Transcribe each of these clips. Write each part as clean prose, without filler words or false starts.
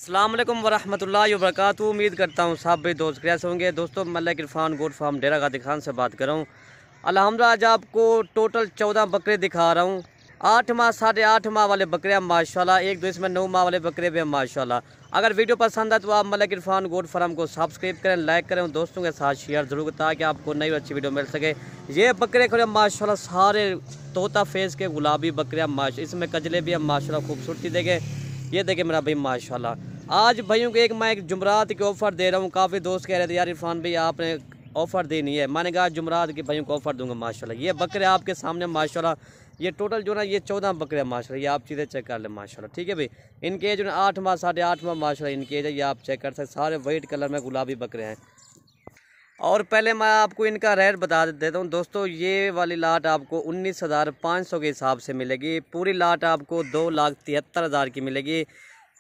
अस्सलाम वालेकुम वरहमतुल्लाहि वबरकातुहू। उम्मीद करता हूँ सब भी दोस्त कैसे होंगे। दोस्तों मलिक इरफान गोट फार्म डेरा गाजी खान से बात कर रहा हूँ। अल्हम्दुलिल्लाह आज आपको टोटल 14 बकरे दिखा रहा हूँ। 8 माह 8.5 माह वाले बकरे हैं माशाल्लाह, एक दो इसमें 9 माह वाले बकरे भी हैं माशाल्लाह। अगर वीडियो पसंद है तो आप मलिक इरफान गोट फार्म को सब्सक्राइब करें, लाइक करें, दोस्तों के साथ शेयर जरूर करें ताकि आपको नई अच्छी वीडियो मिल सके। ये बकरे खड़े माशाल्लाह सारे तोता फेस के गुलाबी बकरे माशा, इसमें कजले भी हैं माशाल्लाह, खूबसूरती देखे। ये देखे मेरा भाई माशाल्लाह। आज भाइयों को मैं एक जुमरात की ऑफ़र दे रहा हूँ। काफ़ी दोस्त कह रहे थे यार इरफान भाई आपने ऑफ़र देनी है, मैंने कहा जुमरात के भाइयों को ऑफ़र दूंगा माशाल्लाह। ये बकरे आपके सामने माशाल्लाह, ये टोटल जो ना ये 14 बकरे माशाल्लाह, ये आप चीज़ें चेक कर लें माशाल्लाह। ठीक है भाई, इनके एज जो 8 माह 8.5 माह माशाल्लाह इनके एज है, ये आप चेक कर सकते। सारे वाइट कलर में गुलाबी बकरे हैं। और पहले मैं आपको इनका रेट बता देता हूँ दोस्तों। ये वाली लाट आपको 19,500 के हिसाब से मिलेगी। पूरी लाट आपको 2,73,000 की मिलेगी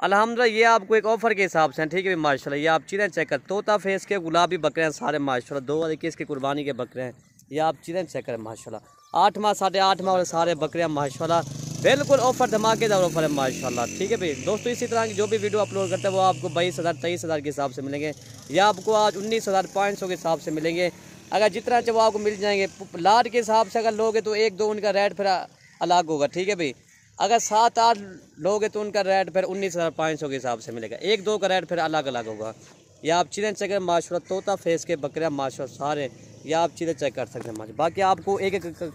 अल्हम्दुलिल्लाह। ये आपको एक ऑफ़र के हिसाब से है। ठीक है माशाल्लाह। ये आप चीज़ें चेक कर, तोता फेस के गुलाबी बकरे हैं सारे माशाल्लाह। 2021 के कुर्बानी के बकरे हैं, ये आप चीज़ें चेक करें माशाल्लाह। 8 माह 8.5 माह वाले सारे बकरे हैं माशाल्लाह। बिल्कुल ऑफ़र धमाकेदार ऑफ़र है माशाल्लाह। ठीक है भाई दोस्तों, इसी तरह की जो भी वीडियो अपलोड करते हैं वो आपको 22,000 23,000 के हिसाब से मिलेंगे। या आपको आज 19,500 के हिसाब से मिलेंगे। अगर जितना चाहिए वो आपको मिल जाएंगे। लाट के हिसाब से अगर लोगे तो 1-2 उनका रेट फिर अलग होगा। ठीक है भाई, अगर 7-8 लोगे तो उनका रेट फिर 19,500 के हिसाब से मिलेगा। 1-2 का रेट फिर अलग अलग होगा। या आप चीज़ें चेक करें माशाल्लाह, तोता फेस के बकरे माशाल्लाह सारे, या आप चीज़ें चेक कर सकते हैं माशा। बाकी आपको एक एक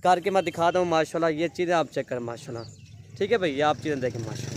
करके मैं दिखाता हूँ माशाल्लाह। ये चीज़ें आप चेक करें माशाल्लाह। ठीक है भाई, ये आप चीज़ें देखें माशाल्लाह,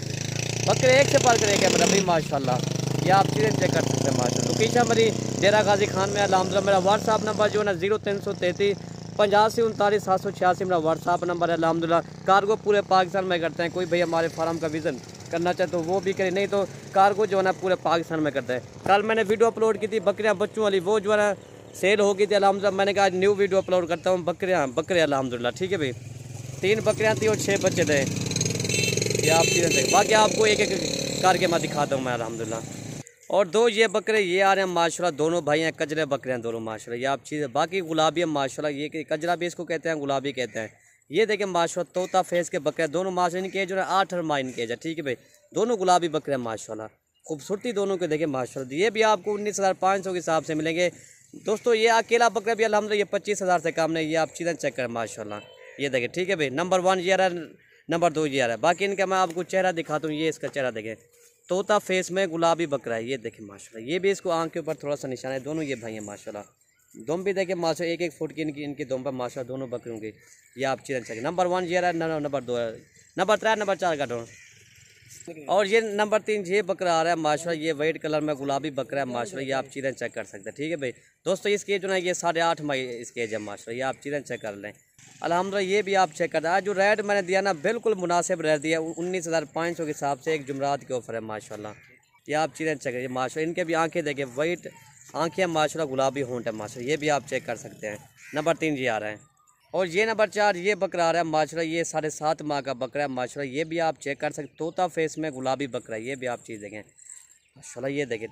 बकरे एक से बढ़ कर एक है मेरा भाई माशाल्लाह। ये आप चीज़ें चेक कर सकते हैं माशाल्लाह। लोकेशन मेरी डेरा गाजी खान में अल्हम्दुलिल्लाह। मेरा व्हाट्सअप नंबर जो है ना 0333 85 39 786 मेरा व्हाट्सअप नंबर है अल्हम्दुलिल्लाह। कार्गो पूरे पाकिस्तान में करते हैं। कोई भाई हमारे फार्म का विज़न करना चाहे तो वो भी करे, नहीं तो कार्गो जो है ना पूरे पाकिस्तान में करता है। कल मैंने वीडियो अपलोड की थी बकरियाँ बच्चों वाली, वो जो है ना सेल हो गई थी अल्हम्दुलिल्लाह। मैंने कहा न्यू वीडियो अपलोड करता हूँ बकरे अल्हम्दुलिल्लाह। ठीक है भाई, 3 बकरियाँ थी और 6 बच्चे थे। ये आप चीज़ें देखें, बाकी आपको एक एक करके मैं दिखाता हूँ मैं अल्हम्दुलिल्लाह। और 2 ये बकरे ये आ रहे हैं माशाल्लाह, दोनों भाई हैं, कजरे बकरे हैं दोनों माशाल्लाह। ये आप चीज़ बाकी गुलाबी है माशाल्लाह। ये कजरा भी इसको कहते हैं, गुलाबी कहते हैं। ये देखें माशाल्लाह तोता फेस के बकरे दोनों माशाल्लाह। इनके जो है 8 माह इनके है। ठीक है भाई, दोनों गुलाबी बकरे हैं माशाल्लाह। खूबसूरती दोनों के देखें माशाल्लाह। ये भी आपको 19,500 के हिसाब से मिलेंगे दोस्तों। ये अकेला बकरा भी अल्हम्दुलिल्लाह ये 25,000 से कम नहीं। ये आप चीज़ें चेक करें माशाल्लाह। ये देखें ठीक है भाई, नंबर 1 ये आ रहा है, नंबर 2 ये आ रहा है। बाकी इनका मैं आपको चेहरा दिखाता हूँ। ये इसका चेहरा देखें, तोता फेस में गुलाबी बकरा है। ये देखें माशाल्लाह। ये भी इसको आँख के ऊपर थोड़ा सा निशान है। दोनों ये भाई हैं माशाल्लाह। दुम भी देखें माशाल्लाह, 1-1 फुट की इनकी दुम पर माशाल्लाह दोनों बकरियों की। ये आप चीज़ें चेक, नंबर 1 ये रहा है, नंबर 2 है, नंबर 3 नंबर 4 का ढूंढ। और ये नंबर 3 ये बकरा आ रहा है माशाल्लाह। ये वाइट कलर में गुलाबी बकरा है माशाल्लाह। ये आप चीज़ें चेक कर सकते हैं। ठीक है भाई दोस्तों, इसकी जो ना ये 8.5 माह इसकी एज है माशाल्लाह। ये आप चीज़ें चेक कर लें अल्हम्दुलिल्लाह। ये भी आप चेक कर आज जो रेट मैंने दिया ना बिल्कुल मुनासिब रेट दिया 19,500 के हिसाब से। एक जुमरात के ऑफर है माशाल्लाह। ये आप चीज़ें चेक करिए माशाल्लाह। इनके भी आंखें देखें, वाइट आंखें माशाल्लाह, गुलाबी होंठ है माशाल्लाह। ये भी आप चेक कर सकते हैं। नंबर 3 ये आ रहा है। और ये नंबर 4 ये बकरा आ रहा है माशाल्लाह। ये 7.5 माह का बकरा है माशाल्लाह। ये भी आप चेक कर सकते, तोता फेस में गुलाबी बकरा है। ये भी आप चीज़ देखें माशाल्लाह। ये देखें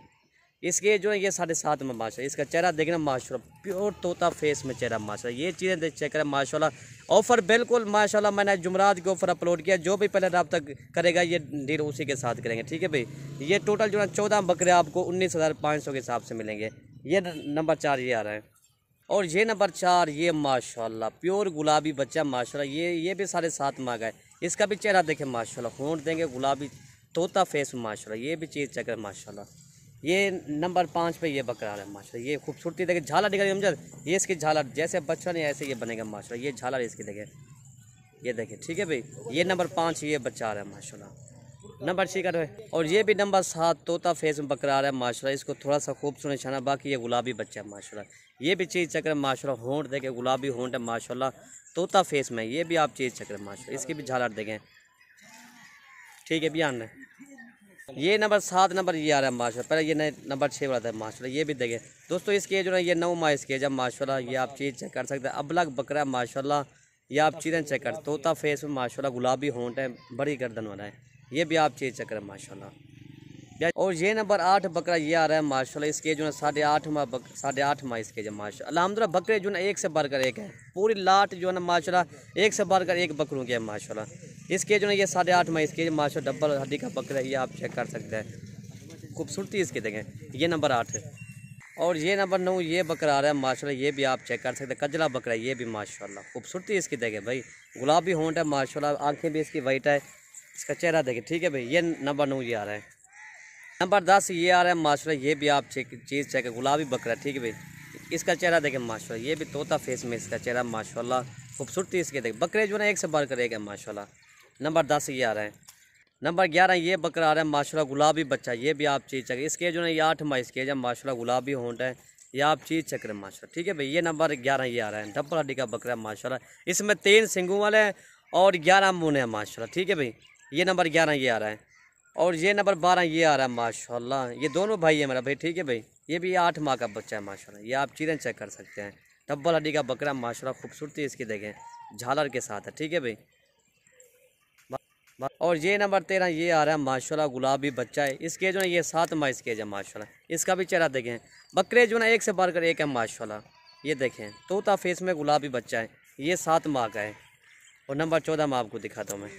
इसके जो है ये 7.5 में माशाल्लाह। इसका चेहरा देखना माशाल्लाह, प्योर तोता फेस में चेहरा माशाल्लाह। ये चीज़ें देख चेक करें माशाल्लाह। ऑफ़र बिल्कुल माशाल्लाह मैंने जुमरात के ऑफ़र अपलोड किया। जो भी पहले रब्ता करेगा ये डील उसी के साथ करेंगे। ठीक है भाई, ये टोटल जो है 14 बकरे आपको 19,500 के हिसाब से मिलेंगे। ये नंबर 4 ये आ रहा है। और ये नंबर 4 ये माशाल्लाह प्योर गुलाबी बच्चा माशाल्लाह। ये भी 7.5 माह का है। इसका भी चेहरा देखें माशाल्लाह, होंठ देंगे गुलाबी, तोता फेस माशाल्लाह। ये भी चीज़ चेक करें माशाल्लाह। ये नंबर 5 पे ये बकरा है माशाल्लाह। ये खूबसूरती देखें, झालर दिखा रही है, ये इसकी झालर जैसे बच्चा नहीं ऐसे ये बनेगा माशाल्लाह। ये झालर इसकी देखें, ये देखें। ठीक है भाई, ये नंबर 5 ये बच्चा आ रहा है माशाल्लाह। नंबर 6 का है। और ये भी नंबर 7 तोता फेस में बकरा आ रहा है माशाल्लाह। इसको थोड़ा सा खूबसूरत निशाना, बाकी ये गुलाबी बच्चा है माशाल्लाह। ये भी चीज़ चक्कर माशाल्लाह, होंठ देखें गुलाबी होंठ है माशाल्लाह, तोता फेस में। ये भी आप चीज़ चक्कर माशाल्लाह, इसकी भी झालर देखें। ठीक है बयान है। ये नंबर 7 नंबर ये आ रहा है माशाल्लाह। पहले ये नंबर 6 वाला था माशाल्लाह। ये भी देखें दोस्तों, इसकी जो है ये 9 माह इसकी है माशाल्लाह। ये आप चीज़ चेक कर सकते हैं, अबलग बकरा माशाल्लाह। ये आप चीज़ें चेक कर, तोता फेस में माशाल्लाह, गुलाबी होंठ है, बड़ी गर्दन वाला है। ये भी आप चीज़ चेक करें माशाल्लाह। और ये नंबर 8 बकरा ये आ रहा है माशाल्लाह। इसके जो है 8.5 माह 8.5 माह इसके जो माशाल्लाह अल्हम्दुलिल्लाह। बकरे जो है एक से बढ़कर एक है, पूरी लाट जो है ना माशाल्लाह एक से बढ़कर एक बकरों के है माशाल्लाह। इसके जो है ये 8.5 माह इसके माशाल्लाह, डबल हड्डी का बकरा है। ये आप चेक कर सकते हैं खूबसूरती इसकी देखें। ये नंबर 8 है। और ये नंबर 9 ये बकरा आ रहा है माशाल्लाह, ये भी आप चेक कर सकते हैं, कजला बकरा है ये भी माशाल्लाह, खूबसूरती इसकी देखें भाई, गुलाबी होंठ है माशाल्लाह, आंखें भी इसकी वाइट है, इसका चेहरा देखें। ठीक है भाई, ये नंबर 9 ये आ रहा है। नंबर 10 ये आ रहा है माशाल्लाह, ये भी आप चीज़ चेक है, गुलाबी बकरा। ठीक है भाई, इसका चेहरा देखें माशाल्लाह, ये भी तोता फेस में इसका चेहरा माशाल्लाह, खूबसूरती इसके देखें। बकरे जो ना एक से बढ़ कर एक है माशाल्लाह। नंबर 10 ये आ रहा है। नंबर 11 ये बकरा आ रहा है माशाल्लाह, गुलाबी बच्चा, ये भी आप चीज़ चेक, इसके जो ना ये 8 माह इसके है माशाल्लाह, गुलाबी होंठ है, ये आप चीज़ चेक करें माशाल्लाह। ठीक है भाई, ये नंबर 11 ये आ रहा है, डबल हड्डी का बकरा माशाल्लाह, इसमें 3 सिंगों वाले हैं और 11 मुन है माशाल्लाह। ठीक है भाई, ये नंबर 11 ये आ रहा है। और ये नंबर 12 ये आ रहा है माशाल्लाह, ये दोनों भाई है मेरा भाई। ठीक है भाई, ये भी 8 माह का बच्चा है माशाल्लाह, ये आप चीज़ें चेक कर सकते हैं, डबल हड्डी का बकरा माशाल्लाह, खूबसूरती इसकी देखें, झालर के साथ है। ठीक है भाई, और ये नंबर 13 ये आ रहा है माशाल्लाह, गुलाबी बच्चा है, इसके जो है ये 7 माह इसके है माशाल्लाह, इसका भी चेहरा देखें। बकरे जो ना एक से बढ़कर एक है माशाल्लाह, ये देखें, तोता फेस में गुलाबी बच्चा है, ये 7 माह का है। और नंबर 14 मैं आपको दिखाता हूँ मैं,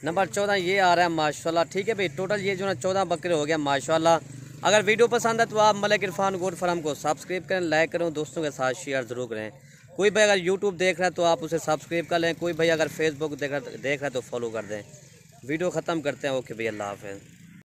नंबर 14 ये आ रहा है माशाल्लाह। ठीक है भाई, टोटल ये जो ना 14 बकरे हो गया माशाल्लाह। अगर वीडियो पसंद है तो आप मलिक इरफान गोट फार्म को सब्सक्राइब करें, लाइक करें, दोस्तों के साथ शेयर ज़रूर करें। कोई भाई अगर यूट्यूब देख रहा है तो आप उसे सब्सक्राइब कर लें, कोई भाई अगर फेसबुक देख रहा है तो फॉलो कर दें। वीडियो ख़त्म करते हैं। ओके भैया, अल्लाह हाफ़िज़।